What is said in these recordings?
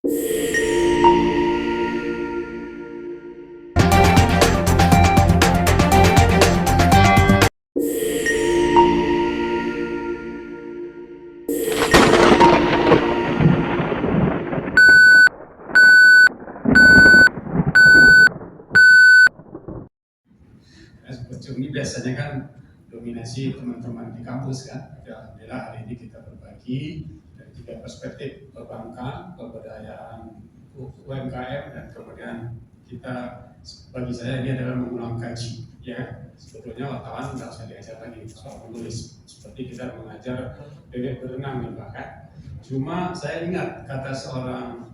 Ini biasanya kan dominasi teman-teman di kampus kan. Ya, alhamdulillah hari ini kita berbagi dari tiga perspektif: perbankan, pemberdayaan UMKM, dan kemudian kita, bagi saya ini adalah mengulang kaji. Ya, sebetulnya wartawan nggak usah diajar lagi soal menulis, seperti kita mengajar bebek berenang nih bahkan. Cuma saya ingat kata seorang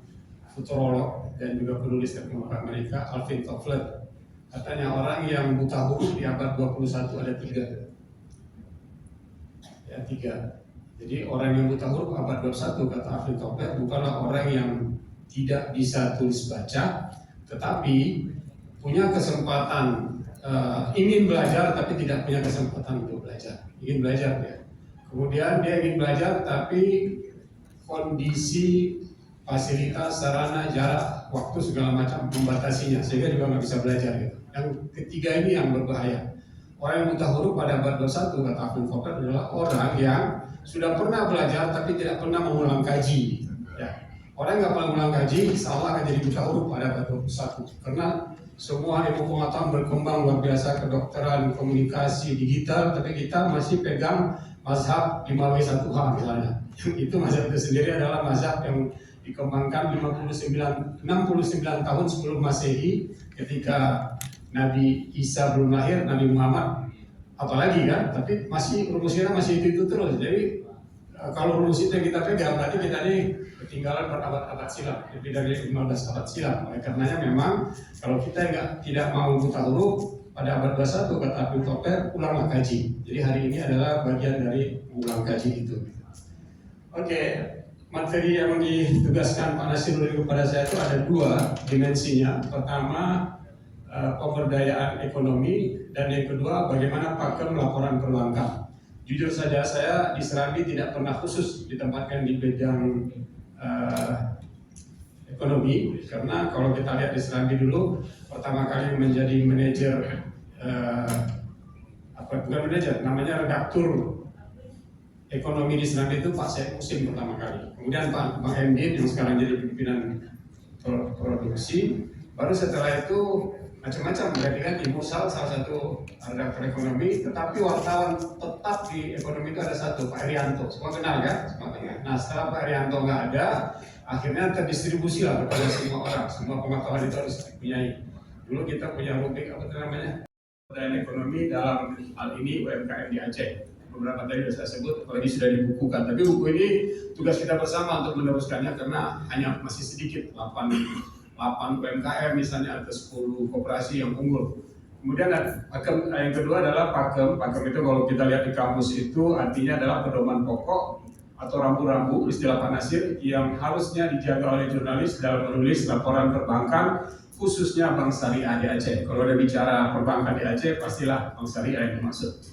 futurolog dan juga penulis terkemuka Amerika, Alvin Toffler. Katanya orang yang buta huruf di abad 21 ada tiga. Ya, tiga. Jadi orang yang buta huruf abad 21, kata Alvin Toffler, bukanlah orang yang tidak bisa tulis baca, tetapi punya kesempatan, ingin belajar tapi tidak punya kesempatan untuk belajar. Ingin belajar ya. Kemudian dia ingin belajar tapi kondisi, fasilitas, sarana, jarak, waktu segala macam membatasinya, sehingga juga nggak bisa belajar gitu. Yang ketiga ini yang berbahaya. Orang yang buta huruf pada abad 21, kata Alvin Toffler, adalah orang yang sudah pernah belajar tapi tidak pernah mengulang kaji. Ya. Orang yang nggak pernah mengulang kaji, insya Allah akan jadi buta huruf pada abad 21. Karena semua ilmu pengetahuan berkembang luar biasa, kedokteran, komunikasi, digital, tapi kita masih pegang mazhab 5W1H misalnya. Itu mazhab itu sendiri adalah mazhab yang dikembangkan 69 tahun sebelum Masehi, ketika Nabi Isa belum lahir, Nabi Muhammad apalagi kan, tapi masih rumusnya masih itu terus. Jadi kalau rumus itu yang kita pegang, berarti kita ini ketinggalan berabad-abad silam, lebih dari 15 abad silam. Oleh karenanya memang kalau kita tidak mau buta huruf pada abad 21, kata Alvin Toffler, ulanglah kaji. Jadi hari ini adalah bagian dari ulang kaji itu. Oke. Materi yang ditugaskan Pak Nasiruddin kepada saya itu ada dua dimensinya. Pertama, pemberdayaan ekonomi, dan yang kedua, bagaimana pakem laporan perbankan. Jujur saja saya di Serambi tidak pernah khusus ditempatkan di bidang ekonomi, karena kalau kita lihat di Serambi dulu, pertama kali menjadi manajer, bukan manajer, namanya redaktur ekonomi di Serambi itu Pak Syed Musim pertama kali. Kemudian Pak Bang Emdin yang sekarang jadi pimpinan produksi. Baru setelah itu macam-macam, berarti kan Ibu Sal salah satu redaktur ekonomi, tetapi wartawan tetap di ekonomi itu ada satu, Pak Erianto. Semua kenal kan? Semua kenal. Nah, setelah Pak Erianto nggak ada, akhirnya terdistribusi lah kepada semua orang. Semua pengetahuan itu harus dipunyai. Dulu kita punya rubrik apa namanya? Pemberdayaan ekonomi dalam hal ini UMKM di Aceh. Beberapa tadi sudah saya sebut, apalagi sudah dibukukan. Tapi buku ini tugas kita bersama untuk meneruskannya, karena hanya masih sedikit, 8 UMKM misalnya, atau 10 koperasi yang unggul. Kemudian pakem, yang kedua adalah pakem. Pakem itu kalau kita lihat di kamus itu artinya adalah pedoman pokok atau rambu-rambu, istilah Pak Nasir, yang harusnya dijaga oleh jurnalis dalam menulis laporan perbankan, khususnya Bank Syariah di Aceh. Kalau ada bicara perbankan di Aceh, pastilah Bank Syariah yang dimaksud.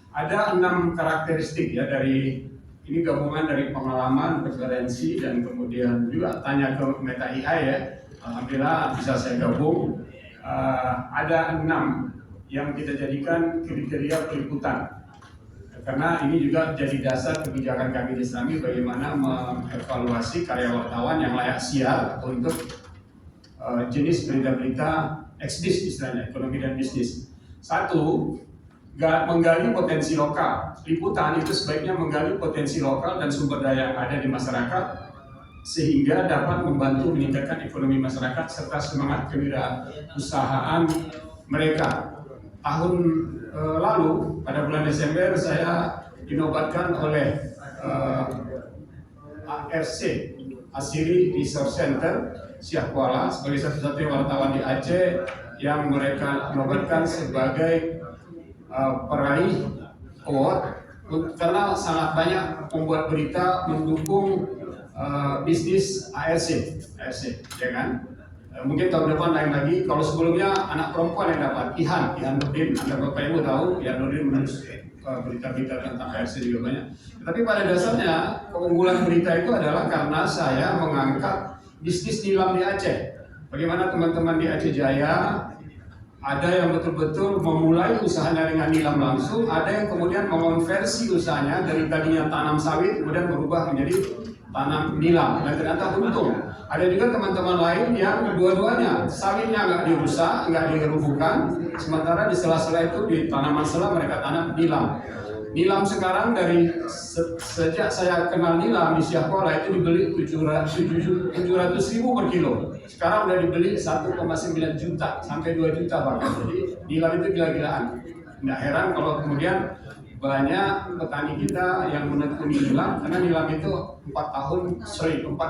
Ada 6 karakteristik ya, dari ini gabungan dari pengalaman, referensi, dan kemudian juga tanya ke Meta AI ya. Alhamdulillah bisa saya gabung. Ada 6 yang kita jadikan kriteria peliputan. Karena ini juga jadi dasar kebijakan kami di Serambi bagaimana mengevaluasi karya wartawan yang layak siar untuk jenis berita-berita ex-bis istilahnya, ekonomi dan bisnis. Satu, menggali potensi lokal. Liputan itu sebaiknya menggali potensi lokal dan sumber daya yang ada di masyarakat, sehingga dapat membantu meningkatkan ekonomi masyarakat serta semangat kewirausahaan mereka. Tahun lalu, pada bulan Desember, saya dinobatkan oleh ARC, Asiri Resource Center, Siak Kuala, sebagai satu-satunya wartawan di Aceh yang mereka nobatkan sebagai peraih award, karena sangat banyak membuat berita mendukung bisnis ARC, ya kan? Mungkin tahun depan lain lagi. Kalau sebelumnya anak perempuan yang dapat, Ihan Nurdin, Anda Bapak Ibu tahu, Ihan Nurdin menulis berita-berita tentang ARC juga banyak. Tapi pada dasarnya keunggulan berita itu adalah karena saya mengangkat bisnis nilam di Aceh. Bagaimana teman-teman di Aceh Jaya, ada yang betul-betul memulai usahanya dengan nilam langsung, ada yang kemudian mengonversi usahanya dari tadinya tanam sawit kemudian berubah menjadi tanam nilam dan ternyata untung. Ada juga teman-teman lain yang dua-duanya sawitnya nggak dirusak, nggak dirubuhkan, sementara di sela-sela itu di tanaman sela mereka tanam nilam. Nilam sekarang dari sejak saya kenal nilam di Siak Kuala itu dibeli 700.000 per kilo. Sekarang udah dibeli 1,9 juta sampai 2 juta bahkan. Jadi nilam itu gila-gilaan. Nggak heran kalau kemudian banyak petani kita yang menekuni nilam karena nilam itu 4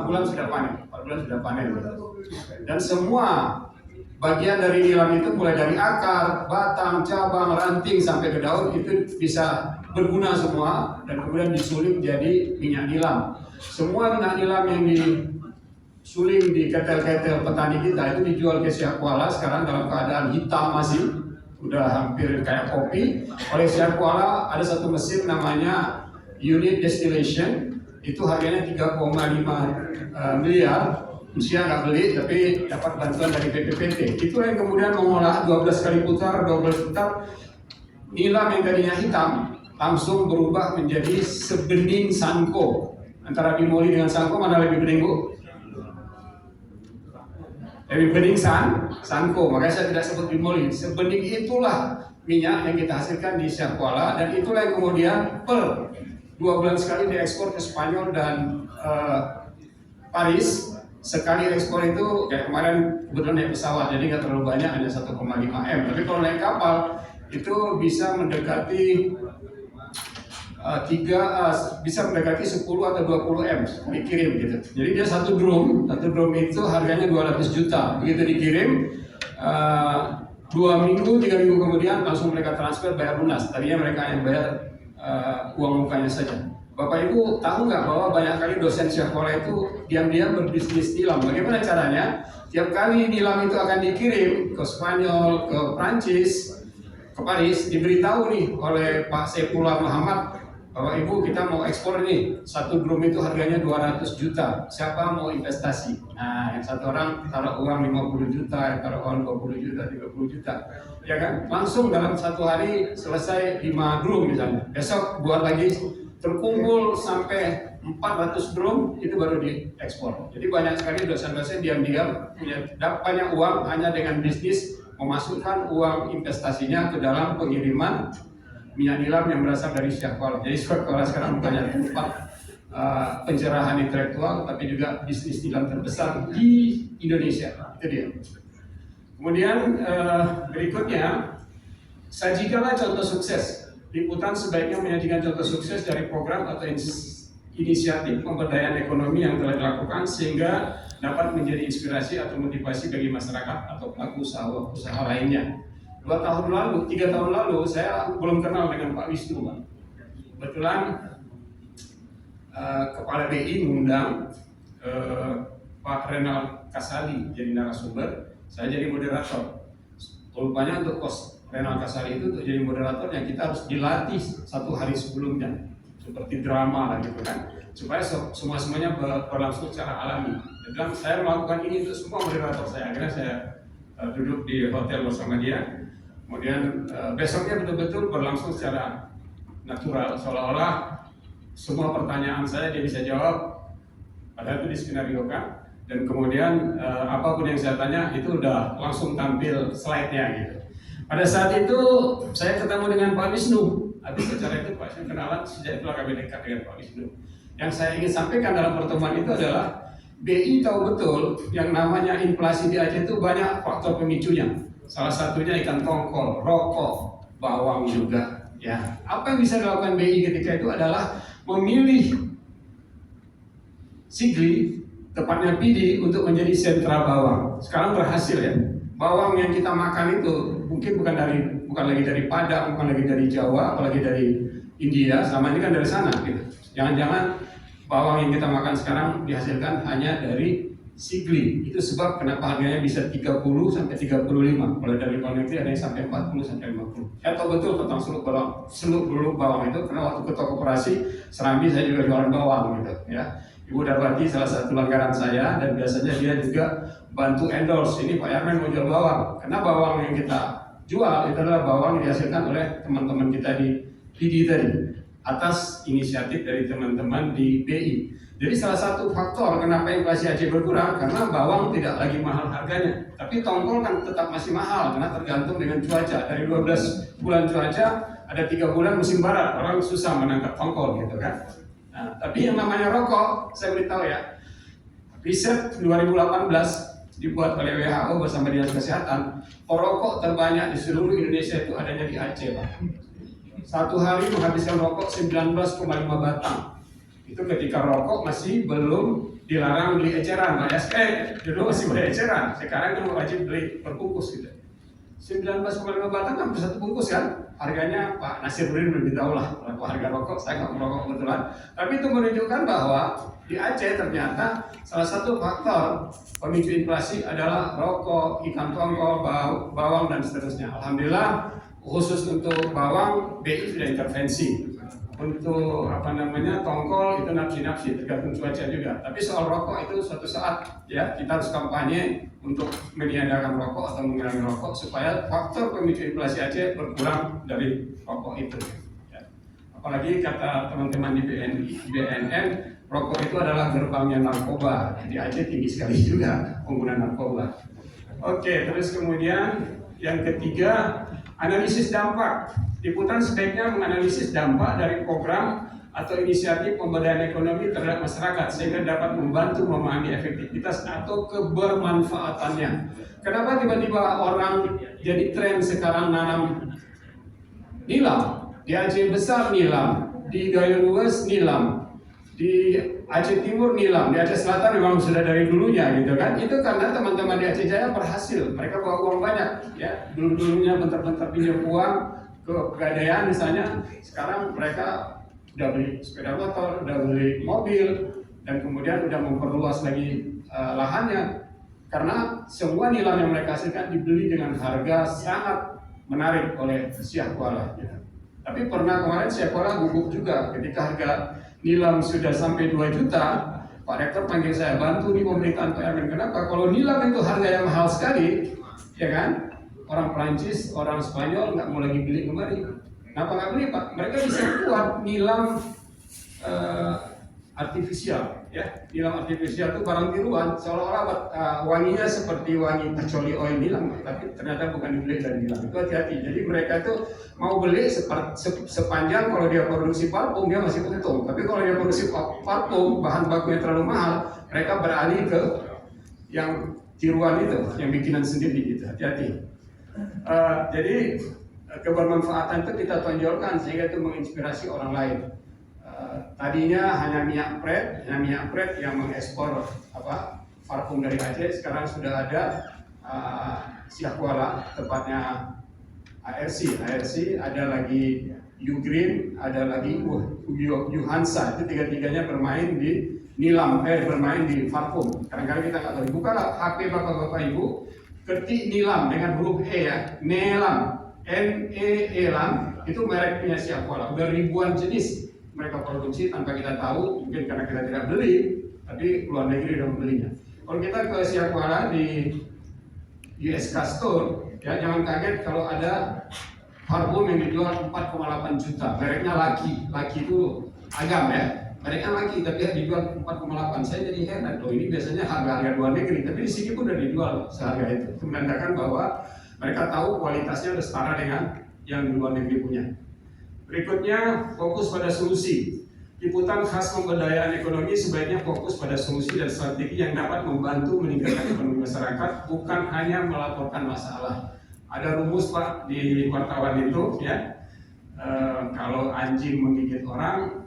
bulan sudah panen. 4 bulan sudah panen. Dan semua bagian dari nilam itu mulai dari akar, batang, cabang, ranting sampai ke daun itu bisa berguna semua dan kemudian disuling jadi minyak nilam. Semua minyak nilam yang disuling di ketel-ketel petani kita itu dijual ke Siak Kuala sekarang dalam keadaan hitam masih, udah hampir kayak kopi. Oleh Siak Kuala ada satu mesin namanya unit distillation, itu harganya 3,5 miliar. Usia nggak beli tapi dapat bantuan dari BPPT. Itu yang kemudian mengolah 12 kali putar nilam yang tadinya hitam langsung berubah menjadi sebening sanko. Antara bimoli dengan sanko mana lebih bening, Bu? Lebih bening sanko. Makanya saya tidak sebut bimoli. Sebening itulah minyak yang kita hasilkan di Siak Kuala dan itulah yang kemudian per 2 bulan sekali diekspor ke Spanyol dan Paris. Sekali ekspor itu kayak kemarin kebetulan naik pesawat jadi nggak terlalu banyak, hanya 1,5 M. Tapi kalau naik kapal itu bisa mendekati bisa mendekati 10 atau 20 M dikirim gitu. Jadi dia satu drum itu harganya 200 juta. Begitu dikirim 2 minggu, 3 minggu kemudian langsung mereka transfer bayar lunas. Tadinya mereka yang bayar uang mukanya saja. Bapak Ibu tahu nggak bahwa banyak kali dosen Siak Kuala itu diam-diam berbisnis nilam. Bagaimana caranya? Tiap kali nilam itu akan dikirim ke Spanyol, ke Prancis, ke Paris, diberitahu nih oleh Pak Saifullah Muhammad, Bapak Ibu kita mau ekspor nih, satu drum itu harganya 200 juta. Siapa mau investasi? Nah, yang satu orang taruh uang 50 juta, yang taruh uang 20 juta, 30 juta. Ya kan? Langsung dalam satu hari selesai 5 drum misalnya. Besok buat lagi, terkumpul sampai 400 drum, itu baru diekspor. Jadi banyak sekali dosen-dosen diam-diam punya banyak uang hanya dengan bisnis memasukkan uang investasinya ke dalam pengiriman minyak nilam yang berasal dari Siak Kuala. Jadi Siak Kuala sekarang bukannya tempat pencerahan intelektual, tapi juga bisnis nilam terbesar di Indonesia. Itu dia. Kemudian berikutnya, sajikanlah contoh sukses. Liputan sebaiknya menyajikan contoh sukses dari program atau inisiatif pemberdayaan ekonomi yang telah dilakukan sehingga dapat menjadi inspirasi atau motivasi bagi masyarakat atau pelaku usaha lainnya. 3 tahun lalu saya belum kenal dengan Pak Wisnu, Pak. Kebetulan Kepala BI mengundang Pak Renal Kasali jadi narasumber, saya jadi moderator. Rupanya untuk Renal Kasali itu untuk jadi moderator yang kita harus dilatih 1 hari sebelumnya, seperti drama lah gitu kan, supaya semuanya berlangsung secara alami. Dan saya melakukan ini untuk semua moderator saya. Akhirnya saya duduk di hotel bersama dia. Kemudian besoknya betul-betul berlangsung secara natural, seolah-olah semua pertanyaan saya dia bisa jawab. Padahal itu diskenariokan. Dan kemudian apapun yang saya tanya itu udah langsung tampil slide-nya gitu. Pada saat itu saya ketemu dengan Pak Wisnu. Habis acara itu Pak Wisnu kenalan, sejak itulah kami dekat dengan Pak Wisnu. Yang saya ingin sampaikan dalam pertemuan itu adalah BI tahu betul yang namanya inflasi di Aceh itu banyak faktor pemicunya. Salah satunya ikan tongkol, rokok, bawang juga. Ya, apa yang bisa dilakukan BI ketika itu adalah memilih Sigli, tepatnya PD, untuk menjadi sentra bawang. Sekarang berhasil ya. Bawang yang kita makan itu mungkin bukan lagi dari Padang, bukan lagi dari Jawa, apalagi dari India, sama ini kan dari sana gitu. Jangan-jangan bawang yang kita makan sekarang dihasilkan hanya dari Sigli. Itu sebab kenapa harganya bisa 30 sampai 35. Kalau dari luar negeri ada yang sampai 40 sampai 50. Saya tahu betul tentang seluk beluk bawang itu karena waktu ketua koperasi Serambi saya juga jualan bawang gitu ya. Ibu Darwati salah satu langganan saya, dan biasanya dia juga bantu endorse, ini Pak Yarmen mau jual bawang, karena bawang yang kita jual itu adalah bawang yang dihasilkan oleh teman-teman kita di PD tadi, atas inisiatif dari teman-teman di BI. Jadi salah satu faktor kenapa inflasi Aceh berkurang, karena bawang tidak lagi mahal harganya. Tapi tongkol kan tetap masih mahal, karena tergantung dengan cuaca. Dari 12 bulan cuaca, ada 3 bulan musim barat, orang susah menangkap tongkol gitu kan. Nah, tapi yang namanya rokok, saya beritahu ya, riset 2018 dibuat oleh WHO bersama Dinas Kesehatan, perokok terbanyak di seluruh Indonesia itu adanya di Aceh, Pak. Satu hari menghabiskan rokok 19,5 batang. Itu ketika rokok masih belum dilarang beli eceran, Pak ya. Dulu masih beli eceran, sekarang kan wajib beli perbungkus gitu. 19,5 batang kan satu bungkus kan, harganya Pak Nasir Brin lebih tahu lah harga rokok, saya nggak merokok kebetulan. Tapi itu menunjukkan bahwa di Aceh ternyata salah satu faktor pemicu inflasi adalah rokok, ikan tongkol, bawang dan seterusnya. Alhamdulillah khusus untuk bawang BI sudah intervensi. Untuk tongkol itu nafsi-nafsi tergantung cuaca juga. Tapi soal rokok itu suatu saat ya kita harus kampanye untuk meniadakan rokok atau mengurangi rokok supaya faktor pemicu inflasi Aceh berkurang dari rokok itu. Ya. Apalagi kata teman-teman di BNN, rokok itu adalah gerbangnya narkoba. Di Aceh tinggi sekali juga penggunaan narkoba. Oke, terus kemudian yang ketiga, analisis dampak. Liputan sebaiknya menganalisis dampak dari program atau inisiatif pemberdayaan ekonomi terhadap masyarakat sehingga dapat membantu memahami efektivitas atau kebermanfaatannya. Kenapa tiba-tiba orang jadi tren sekarang nanam nilam? Di Aceh Besar nilam, di Gayo Luas nilam, di Aceh Timur nilam, di Aceh Selatan memang sudah dari dulunya gitu kan. Itu karena teman-teman di Aceh Jaya berhasil, mereka bawa uang banyak ya. Dulu-dulunya bentar-bentar pinjam uang ke Pegadaian misalnya, sekarang mereka udah beli sepeda motor, udah beli mobil, dan kemudian udah memperluas lagi lahannya. Karena semua nilam yang mereka hasilkan dibeli dengan harga sangat menarik oleh Siak Kuala. Ya. Tapi pernah kemarin Siak Kuala gugup juga ketika harga nilam sudah sampai 2 juta. Pak Rektor panggil saya, bantu di pemerintahan Pak Yarmen. Kenapa? Kalau nilam itu harga yang mahal sekali, ya kan? Orang Perancis, orang Spanyol nggak mau lagi beli kembali. Kenapa nggak beli, Pak? Mereka bisa buat nilam artifisial, ya. Nilam artifisial itu barang tiruan, seolah-olah wanginya seperti wangi petroli oil nilam, tapi ternyata bukan dibeli dari nilam. Itu hati-hati. Jadi mereka itu mau beli sepanjang kalau dia produksi parfum dia masih untung. Tapi kalau dia produksi parfum bahan bakunya terlalu mahal, mereka beralih ke yang tiruan itu, yang bikinan sendiri gitu. Hati-hati. Jadi kebermanfaatan itu kita tonjolkan sehingga itu menginspirasi orang lain. Tadinya hanya minyak pret yang mengekspor parfum dari Aceh, sekarang sudah ada Siak Kuala, tepatnya ARC, ada lagi Ugreen, ada lagi Yuhansa. Itu tiga-tiganya bermain di nilam, bermain di parfum. Kadang-kadang kita nggak tahu. Bukalah HP bapak-bapak ibu, ketik nilam dengan huruf E ya, nelam, N-E-E-lam, itu merek punya Siak Kuala. Udah ribuan jenis mereka produksi tanpa kita tahu, mungkin karena kita tidak beli, tapi luar negeri udah membelinya. Kalau kita ke Siak Kuala di USK Store, ya jangan kaget kalau ada parfum yang dijual 4,8 juta, mereknya Laki itu agam ya. Mereknya Laki tapi dijual 4,8. Saya jadi heran, ini biasanya harga luar negeri, tapi di sini pun udah dijual seharga itu. Itu menandakan bahwa mereka tahu kualitasnya udah setara dengan yang di luar negeri punya. Berikutnya, fokus pada solusi. Liputan khas pemberdayaan ekonomi sebaiknya fokus pada solusi dan strategi yang dapat membantu meningkatkan ekonomi masyarakat, bukan hanya melaporkan masalah. Ada rumus Pak di wartawan itu, ya, kalau anjing menggigit orang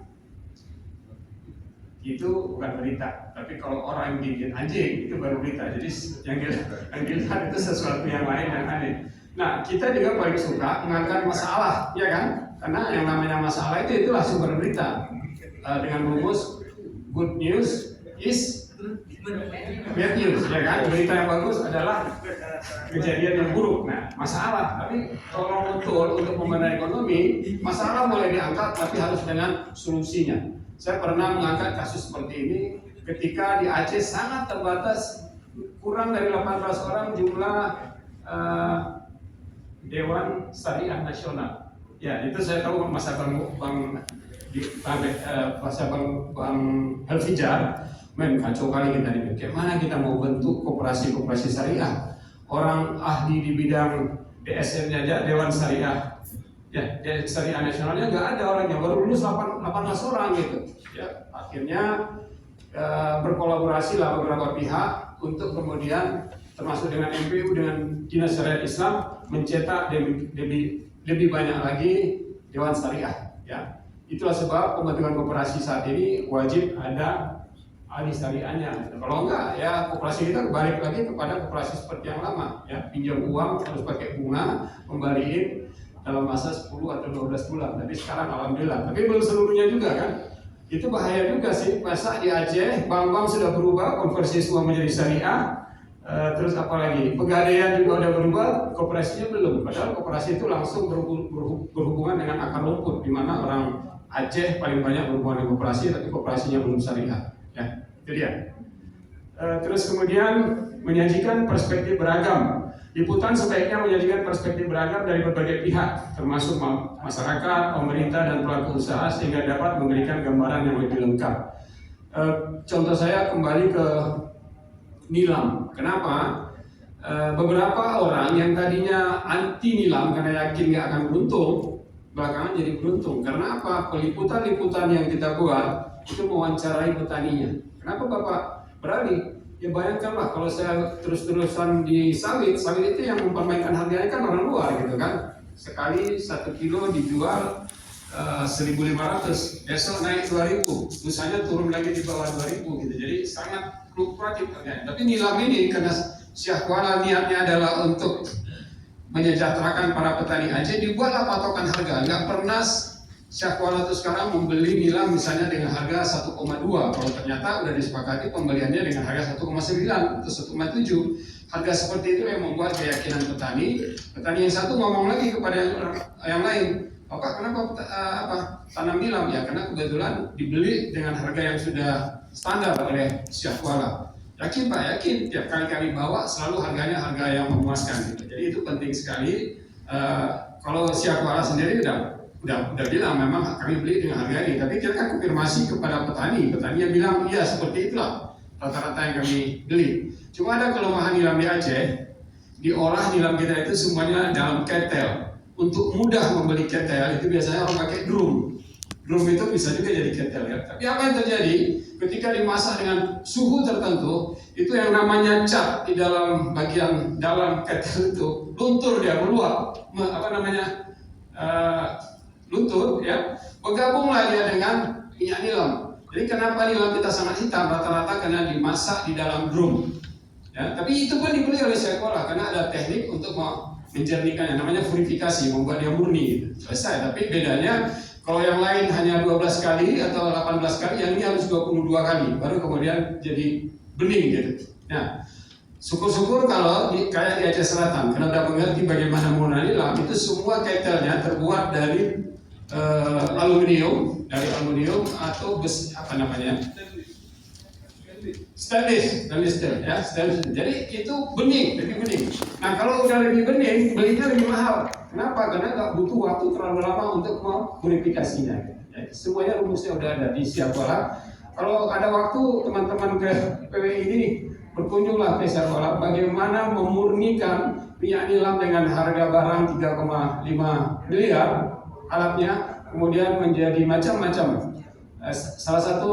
itu bukan berita, tapi kalau orang menggigit anjing itu baru berita. Jadi yang dilihat itu sesuatu yang lain yang aneh. Nah, kita juga paling suka mengangkat masalah, ya kan? Karena yang namanya masalah itulah sumber berita. Dengan rumus good news is bad news, ya kan? Berita yang bagus adalah kejadian yang buruk. Nah, masalah. Tapi kalau betul untuk pemberdayaan ekonomi, masalah boleh diangkat, tapi harus dengan solusinya. Saya pernah mengangkat kasus seperti ini ketika di Aceh sangat terbatas, kurang dari 18 orang jumlah Dewan Syariah Nasional. Ya, itu saya tahu masa Bang Helfijar, kacau kali kita ini. Bagaimana kita mau bentuk koperasi syariah? Orang ahli di bidang DSN-nya aja, Dewan Syariah, ya, Syariah Nasionalnya nggak ada orangnya, baru lulus 18 orang gitu. Ya, akhirnya berkolaborasi lah beberapa pihak untuk kemudian termasuk dengan MPU dengan Dinas Syariat Islam mencetak lebih banyak lagi Dewan Syariah. Ya, itulah sebab pembentukan koperasi saat ini wajib ada ahli syariahnya. Kalau enggak, ya koperasi kita balik lagi kepada koperasi seperti yang lama. Ya, pinjam uang harus pakai bunga, kembaliin dalam masa 10 atau 12 bulan. Tapi sekarang alhamdulillah. Tapi belum seluruhnya juga kan. Itu bahaya juga sih. Masa di Aceh, bank-bank sudah berubah, konversi semua menjadi syariah. Terus apa lagi? Pegadaian juga udah berubah, koperasinya belum. Padahal koperasi itu langsung berhubungan dengan akar rumput, di mana orang Aceh paling banyak berhubungan dengan koperasi, tapi koperasinya belum syariah. Ya, itu dia. Terus kemudian menyajikan perspektif beragam. Liputan sebaiknya menyajikan perspektif beragam dari berbagai pihak, termasuk masyarakat, pemerintah, dan pelaku usaha, sehingga dapat memberikan gambaran yang lebih lengkap. Contoh saya kembali ke nilam. Kenapa? Beberapa orang yang tadinya anti nilam karena yakin nggak akan beruntung, belakangan jadi beruntung. Karena apa? Peliputan-liputan yang kita buat itu mewawancarai petaninya. Kenapa Bapak beralih? Ya bayangkanlah kalau saya terus-terusan di sawit itu yang mempermainkan harganya kan orang luar gitu kan. Sekali 1 kilo dijual 1.500, besok naik 2.000, lusanya turun lagi di bawah 2.000 gitu. Jadi sangat fluktuatif harganya. Tapi nilam ini karena Syekh Kuala niatnya adalah untuk menyejahterakan para petani Aceh, dibuatlah patokan harga. Nggak pernah Syekh Kuala itu sekarang membeli nilam misalnya dengan harga 1,2, kalau ternyata udah disepakati pembeliannya dengan harga 1,9 atau 1,7. Harga seperti itu yang membuat keyakinan petani yang satu ngomong lagi kepada yang lain, Bapak kenapa tanam nilam? Ya karena kebetulan dibeli dengan harga yang sudah standar oleh Syekh Kuala. Yakin Pak? Yakin. Tiap kali kami bawa selalu harganya harga yang memuaskan gitu. Jadi itu penting sekali. Kalau Syekh Kuala sendiri udah bilang memang kami beli dengan harga ini, tapi kita kan konfirmasi kepada petani yang bilang iya seperti itulah rata-rata yang kami beli. Cuma ada kelemahan nilam di Aceh, diolah nilam kita itu semuanya dalam ketel. Untuk mudah membeli ketel itu biasanya orang pakai drum itu bisa juga jadi ketel ya. Tapi apa yang terjadi ketika dimasak dengan suhu tertentu, itu yang namanya cat di dalam bagian dalam ketel itu luntur, dia meluap, luntur ya, bergabunglah dia dengan minyak nilam. Jadi kenapa nilam kita sangat hitam? Rata-rata karena dimasak di dalam drum. Ya, tapi itu pun dibeli oleh Syekh Kuala karena ada teknik untuk menjernihkannya, namanya purifikasi, membuat dia murni. Selesai. Tapi bedanya kalau yang lain hanya 12 kali atau 18 kali, yang ini harus 22 kali, baru kemudian jadi bening gitu. Nah, syukur-syukur kalau kayak di Aceh Selatan, karena udah mengerti bagaimana menggunakan nilam, itu semua ketelnya terbuat dari aluminium atau besi, stainless steel ya, stainless. Jadi itu lebih bening. Nah kalau udah lebih bening, belinya lebih mahal. Kenapa? Karena nggak butuh waktu terlalu lama untuk memurifikasinya. Ya, semuanya rumusnya udah ada di Syekh Kuala. Kalau ada waktu teman-teman ke PWI ini berkunjunglah ke Syekh Kuala, bagaimana memurnikan minyak nilam dengan harga barang 3,5 miliar alatnya, kemudian menjadi macam-macam. Salah satu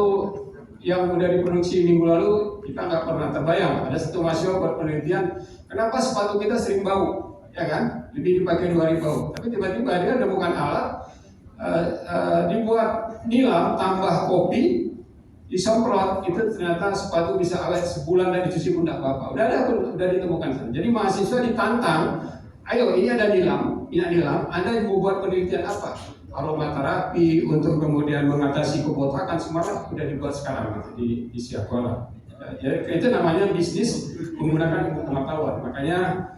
yang udah diproduksi minggu lalu kita nggak pernah terbayang, ada satu mahasiswa buat penelitian, kenapa sepatu kita sering bau, ya kan? Lebih dipakai 2 hari bau. Tapi tiba-tiba dia menemukan alat, dibuat nilam tambah kopi, disemprot, itu ternyata sepatu bisa awet sebulan dan dicuci pun tidak apa-apa. Udah ditemukan. Jadi mahasiswa ditantang, ayo ini ada minyak nilam, Anda mau buat penelitian apa? Aromaterapi untuk kemudian mengatasi kebotakan, semua sudah dibuat sekarang di Syekh Kuala. Ya, itu namanya bisnis menggunakan ilmu pengetahuan. Makanya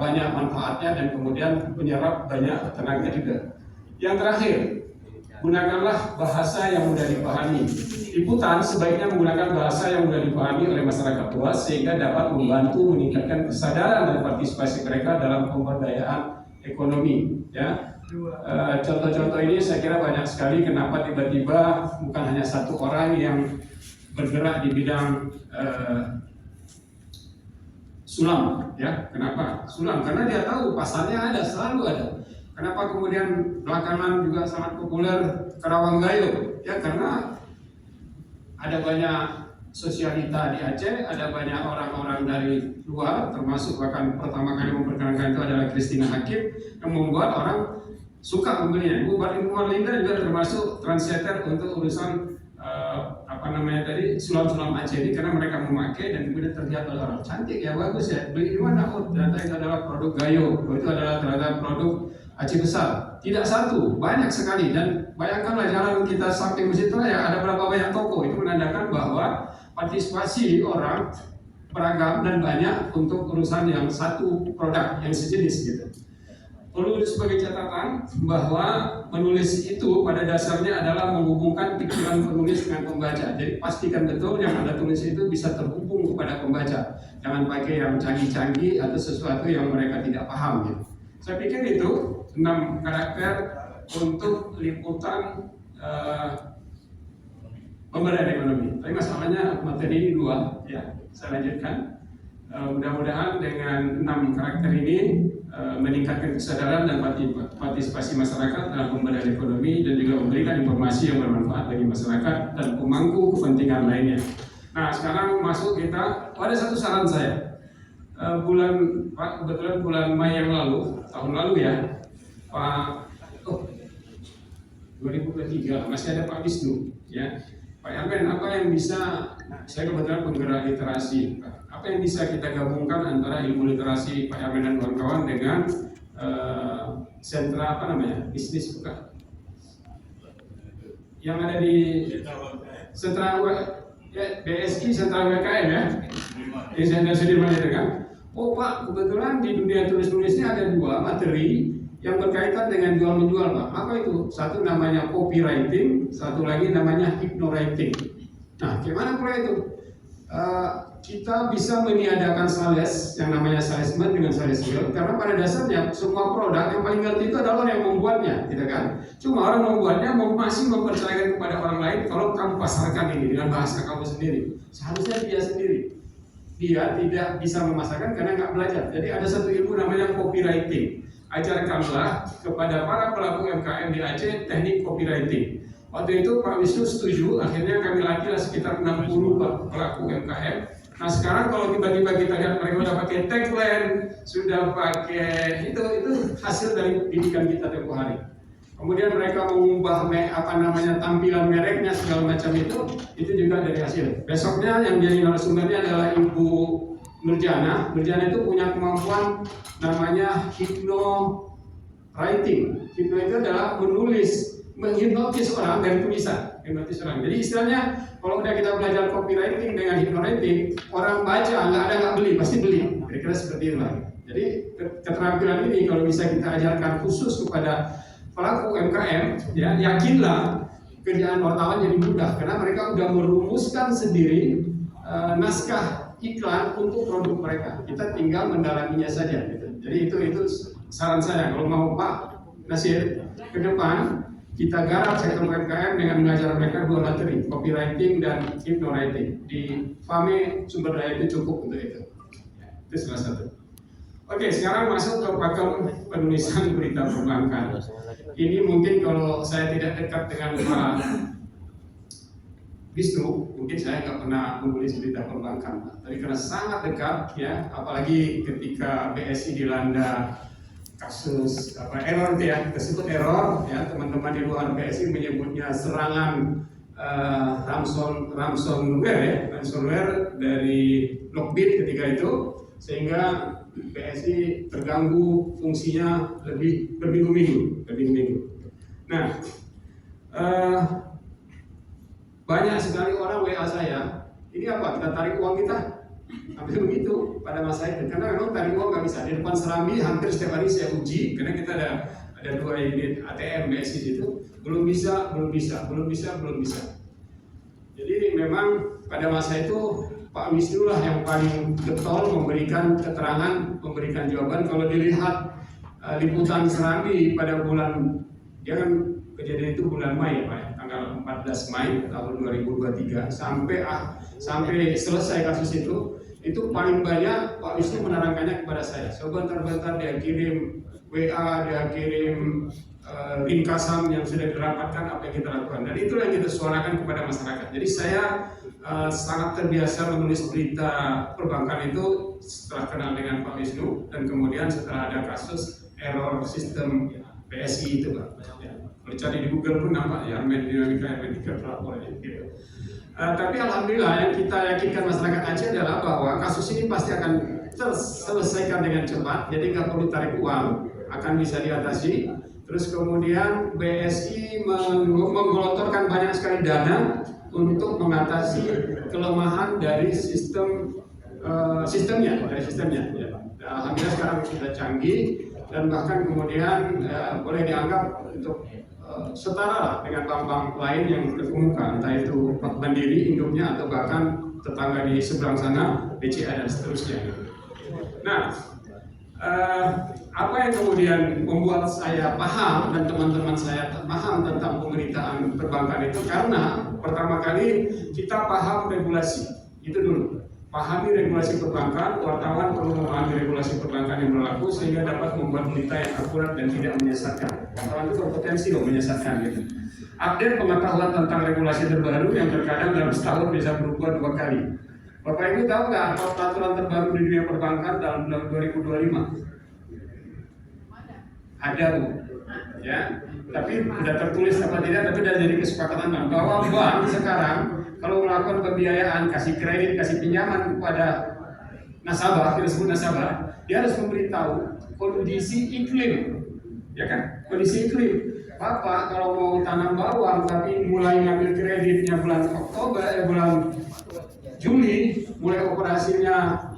banyak manfaatnya dan kemudian menyerap banyak tenaga juga. Yang terakhir, gunakanlah bahasa yang mudah dipahami. Liputan sebaiknya menggunakan bahasa yang mudah dipahami oleh masyarakat luas sehingga dapat membantu meningkatkan kesadaran dan partisipasi mereka dalam pemberdayaan ekonomi. Ya, contoh-contoh ini saya kira banyak sekali. Kenapa tiba-tiba bukan hanya satu orang yang bergerak di bidang sulam, ya? Kenapa sulam? Karena dia tahu pasarnya ada, selalu ada. Kenapa kemudian belakangan juga sangat populer Karawang Gayo? Ya karena ada banyak sosialita di Aceh, ada banyak orang-orang dari luar, termasuk bahkan pertama kali memperkenalkan itu adalah Christina Hakim, yang membuat orang suka membelinya. Ibu Marlinda juga termasuk translator untuk urusan sulam-sulam Aceh ini, karena mereka memakai dan kemudian terlihat oleh orang cantik ya, bagus ya, beli di mana? Oh ternyata itu adalah produk Gayo, itu adalah ternyata produk Aceh besar. Tidak satu, banyak sekali. Dan bayangkanlah jalan kita sampai Masjid Raya ada berapa banyak toko. Itu menandakan bahwa partisipasi orang beragam dan banyak untuk urusan yang satu produk yang sejenis gitu. Perlu sebagai catatan bahwa menulis itu pada dasarnya adalah menghubungkan pikiran penulis dengan pembaca. Jadi pastikan betul yang Anda tulis itu bisa terhubung kepada pembaca. Jangan pakai yang canggih-canggih atau sesuatu yang mereka tidak paham gitu. Saya pikir itu 6 karakter untuk liputan pemberdayaan ekonomi. Tapi masalahnya materi ini 2 ya. Saya lanjutkan. Mudah-mudahan dengan 6 karakter ini meningkatkan kesadaran dan partisipasi masyarakat dalam pemberdayaan ekonomi dan juga memberikan informasi yang bermanfaat bagi masyarakat dan pemangku kepentingan lainnya. Nah, sekarang masuk kita pada satu saran saya. Kebetulan bulan Mei yang lalu, tahun lalu ya, 2023 masih ada Pak Wisnu ya. Pak Yamen, apa yang bisa, saya kebetulan penggerak literasi, apa yang bisa kita gabungkan antara ilmu literasi Pak Yamen dan kawan-kawan dengan sentra bisnis bukan? Yang ada di sentra BSI, sentra WKM ya, di Sentra Sudirman itu kan. Oh Pak, kebetulan di dunia tulis-tulisnya ada 2 materi yang berkaitan dengan jual-menjual Pak. Apa itu? Satu namanya copywriting, satu lagi namanya hypnowriting. Nah, gimana pula itu? Kita bisa meniadakan sales yang namanya salesman dengan sales skill, karena pada dasarnya semua produk yang paling ngerti itu adalah orang yang membuatnya, gitu kan? Cuma orang membuatnya masih mempercayakan kepada orang lain kalau kamu pasarkan ini dengan bahasa kamu sendiri. Seharusnya dia sendiri. Dia tidak bisa memasarkan karena nggak belajar. Jadi ada satu ilmu namanya copywriting. Ajarkanlah kepada para pelaku UMKM di Aceh teknik copywriting. Waktu itu Pak Wisnu setuju, akhirnya kami latihlah sekitar 60 pelaku UMKM. Nah sekarang kalau tiba-tiba kita lihat mereka sudah pakai tagline, sudah pakai itu hasil dari pendidikan kita tempoh hari. Kemudian mereka mengubah tampilan mereknya segala macam itu juga dari hasil. Besoknya yang jadi narasumbernya adalah Ibu Nurjana. Nurjana itu punya kemampuan namanya hypnowriting. Hypno itu adalah menulis, menghipnotis orang dari tulisan, hipnotis orang. Jadi istilahnya kalau udah kita belajar copywriting dengan hypnowriting, orang baca nggak beli, pasti beli. Kira-kira seperti itulah. Jadi keterampilan ini kalau bisa kita ajarkan khusus kepada pelaku UMKM, ya yakinlah kerjaan wartawan jadi mudah karena mereka udah merumuskan sendiri naskah iklan untuk produk mereka. Kita tinggal mendalaminya saja. Gitu. Jadi itu saran saya. Kalau mau Pak Nasir ke depan kita garap sektor UMKM dengan mengajar mereka 2 materi, copywriting dan hypnowriting. Di FAME sumber daya itu cukup untuk itu. Itu salah satu. Oke, sekarang masuk ke pakem penulisan berita perbankan. Ini mungkin kalau saya tidak dekat dengan Pak Wisnu, mungkin saya nggak pernah menulis berita perbankan. Tapi karena sangat dekat, ya, apalagi ketika BSI dilanda kasus error ya, tersebut error, ya, teman-teman di luar BSI menyebutnya serangan ransomware dari Lockbit ketika itu, sehingga BSI terganggu fungsinya lebih berminggu-minggu. Nah, banyak sekali orang WA saya, ini apa? Kita tarik uang kita? Hampir begitu pada masa itu, karena memang tarik uang nggak bisa. Di depan Serambi hampir setiap hari saya uji, karena kita ada 2 unit ATM BSI situ. belum bisa. Jadi memang pada masa itu Pak Wisnu lah yang paling getol memberikan keterangan, memberikan jawaban. Kalau dilihat liputan Serambi pada bulan, dia kan kejadian itu bulan Mei ya Pak, tanggal 14 Mei tahun 2023 sampai selesai kasus itu paling banyak Pak Wisnu menerangkannya kepada saya. Sebentar-bentar dia kirim WA, dia kirim ringkasan yang sudah dirapatkan apa yang kita lakukan, dan itulah yang kita suarakan kepada masyarakat. Jadi saya sangat terbiasa menulis berita perbankan itu setelah kenal dengan Pak Wisnu, dan kemudian setelah ada kasus error sistem PSI itu Pak. Ya. Kalau cari di Google pun nampak ya, dinamika Hermetika terlapor gitu. Tapi alhamdulillah yang kita yakinkan masyarakat Aceh adalah bahwa kasus ini pasti akan terselesaikan dengan cepat, jadi nggak perlu tarik uang, akan bisa diatasi. Terus kemudian BSI menggelontorkan banyak sekali dana untuk mengatasi kelemahan dari sistemnya. Ya. Alhamdulillah sekarang sudah canggih, dan bahkan kemudian boleh dianggap untuk setara lah dengan bank-bank lain yang terkemuka, entah itu Bank Mandiri induknya atau bahkan tetangga di seberang sana BCA dan seterusnya. Nah, apa yang kemudian membuat saya paham dan teman-teman saya paham tentang pemberitaan perbankan itu karena pertama kali kita paham regulasi itu dulu. Pahami regulasi perbankan, wartawan perlu memahami regulasi perbankan yang berlaku sehingga dapat membuat berita yang akurat dan tidak menyesatkan. Wartawan itu berpotensi loh menyesatkan gitu. Update pengetahuan tentang regulasi terbaru yang terkadang dalam setahun bisa berubah 2 kali. Bapak Ibu tahu nggak apa peraturan terbaru di dunia perbankan dalam 2025? Ada Bu, ya. Tapi sudah tertulis apa tidak, tapi sudah jadi kesepakatan bahwa bank sekarang kalau melakukan pembiayaan, kasih kredit, kasih pinjaman kepada nasabah, kita sebut nasabah, dia harus memberitahu kondisi iklim, ya kan? Kondisi iklim. Bapak kalau mau tanam bawang tapi mulai ngambil kreditnya bulan bulan Juli, mulai operasinya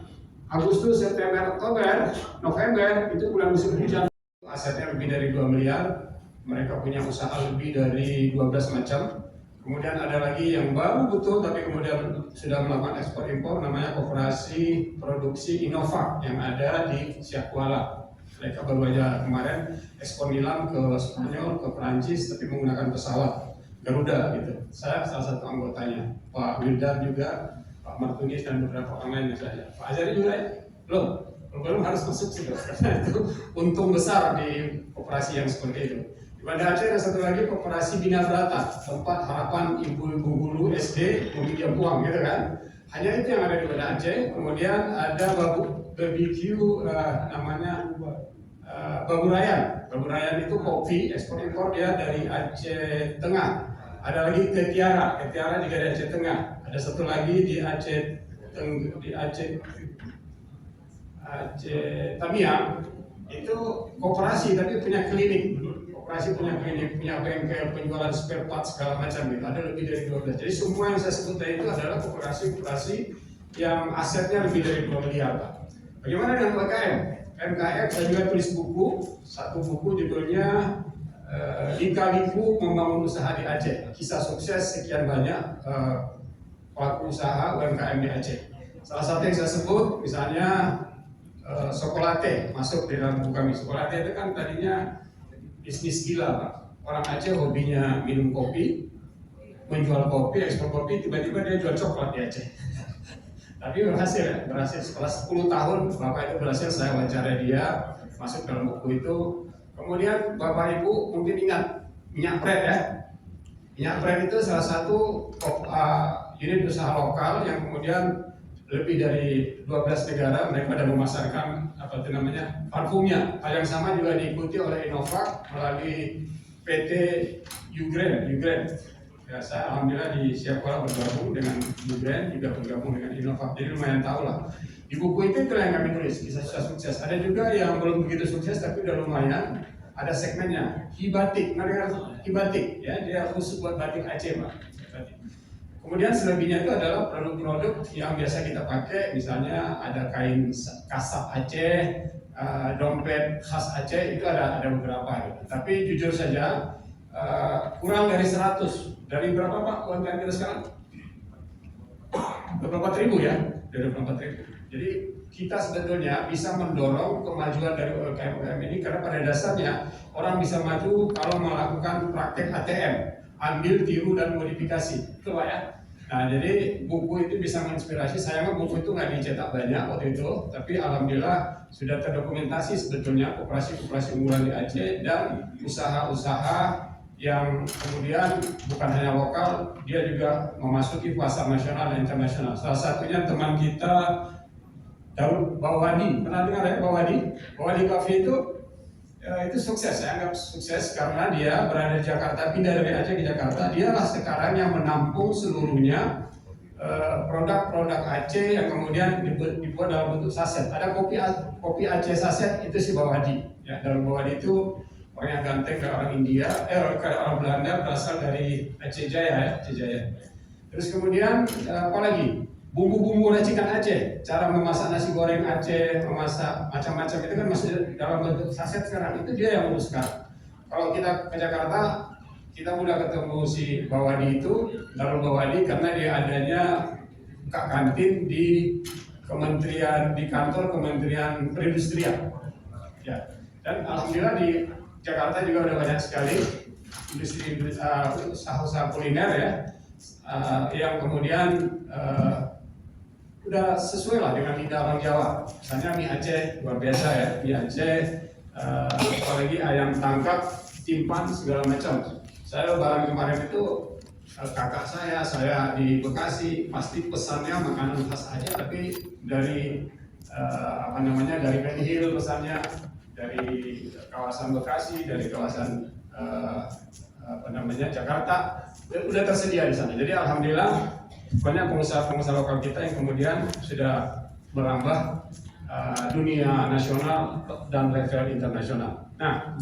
Agustus, September, Oktober, November, itu bulan musim hujan. Asetnya lebih dari 2 miliar, mereka punya usaha lebih dari 12 macam. Kemudian ada lagi yang baru betul tapi kemudian sudah melakukan ekspor impor, namanya Koperasi Produksi Innova yang ada di Siak Kuala. Mereka baru aja kemarin ekspor nilam ke Spanyol, ke Perancis, tapi menggunakan pesawat Garuda gitu. Saya salah satu anggotanya, Pak Wildar juga, Pak Martunis dan beberapa orang lain misalnya. Pak Azari juga ya? Belum harus masuk sih, karena itu untung besar di koperasi yang seperti itu. Di Banda Aceh ada satu lagi Koperasi Bina Brata, tempat harapan ibu-ibu guru SD meminjam uang gitu kan. Hanya itu yang ada di Banda Aceh. Kemudian ada BBQ namanya Babu Rayan. Babu Rayan itu kopi ekspor impor dia dari Aceh Tengah. Ada lagi Ketiara juga dari Aceh Tengah. Ada satu lagi di Aceh Tamiang, itu koperasi tapi punya klinik. Koperasi punya klinik, punya bengkel, penjualan spare part segala macam gitu. Ada lebih dari 12. Jadi semua yang saya sebut tadi itu adalah koperasi yang asetnya lebih dari 2 miliar. Bagaimana dengan UMKM? UMKM saya juga tulis buku, satu buku judulnya Lika-Liku Membangun Usaha di Aceh. Kisah sukses sekian banyak pelaku usaha UMKM di Aceh. Salah satu yang saya sebut misalnya Sokolate masuk di dalam buku kami. Sokolate itu kan tadinya bisnis gila Pak. Orang Aceh hobinya minum kopi, menjual kopi, ekspor kopi, tiba-tiba dia jual coklat di Aceh. Tapi berhasil setelah 10 tahun Bapak itu berhasil, saya wawancara dia masuk dalam buku itu. Kemudian Bapak Ibu mungkin ingat minyak pret ya. Minyak pret itu salah satu unit usaha lokal yang kemudian lebih dari 12 negara mereka ada memasarkan parfumnya. Hal yang sama juga diikuti oleh Innova melalui PT Ugren. Ya, saya alhamdulillah di Siak Kuala bergabung dengan Ugren, juga bergabung dengan Innova. Jadi lumayan tahu lah. Di buku itu yang kami tulis kisah sukses. Ada juga yang belum begitu sukses tapi udah lumayan. Ada segmennya Hibatik, Hibatik ya, dia khusus buat batik Aceh Pak. Kemudian selebihnya itu adalah produk-produk yang biasa kita pakai, misalnya ada kain kasap Aceh, dompet khas Aceh, itu ada beberapa gitu. Tapi jujur saja, kurang dari 100. Dari berapa Pak UMKM kita sekarang? 24.000 ya, dari 24.000. Jadi kita sebetulnya bisa mendorong kemajuan dari UMKM ini karena pada dasarnya orang bisa maju kalau melakukan praktek ATM, ambil, tiru dan modifikasi, itu Pak ya. Nah jadi buku itu bisa menginspirasi. Sayangnya buku itu nggak dicetak banyak waktu itu, tapi alhamdulillah sudah terdokumentasi sebetulnya koperasi-koperasi unggulan di Aceh dan usaha-usaha yang kemudian bukan hanya lokal, dia juga memasuki pasar nasional dan internasional. Salah satunya teman kita Daud Bawadi, pernah dengar ya Bawadi? Bawadi Coffee itu sukses, saya anggap sukses karena dia berada di Jakarta, pindah dari Aceh ke Jakarta. Dialah sekarang yang menampung seluruhnya produk-produk Aceh yang kemudian dibuat dalam bentuk saset. Ada kopi Aceh saset, itu si Bawadi. Ya, Daud Bawadi itu orang yang ganteng, dari orang India, orang Belanda, berasal dari Aceh Jaya ya, Aceh Jaya. Terus kemudian apa lagi? Bumbu-bumbu racikan Aceh, cara memasak nasi goreng Aceh, memasak macam-macam itu kan masih dalam bentuk saset sekarang, itu dia yang uruskan. Kalau kita ke Jakarta, kita mudah ketemu si Bawadi itu, Darul Bawadi, karena dia adanya buka kantin di kementerian, di kantor Kementerian Perindustrian. Ya. Dan alhamdulillah di Jakarta juga ada banyak sekali industri usaha-usaha kuliner ya, yang kemudian udah sesuai lah dengan lidah orang Jawa. Misalnya mie Aceh luar biasa ya, mie Aceh, apalagi ayam tangkap, timpan segala macam. Saya barang kemarin itu kakak saya di Bekasi, pasti pesannya makanan khas Aceh, tapi dari dari Ben Hill pesannya, dari kawasan Bekasi, dari kawasan Jakarta, udah tersedia di sana. Jadi alhamdulillah banyak pengusaha-pengusaha lokal kita yang kemudian sudah merambah dunia nasional dan level internasional. Nah,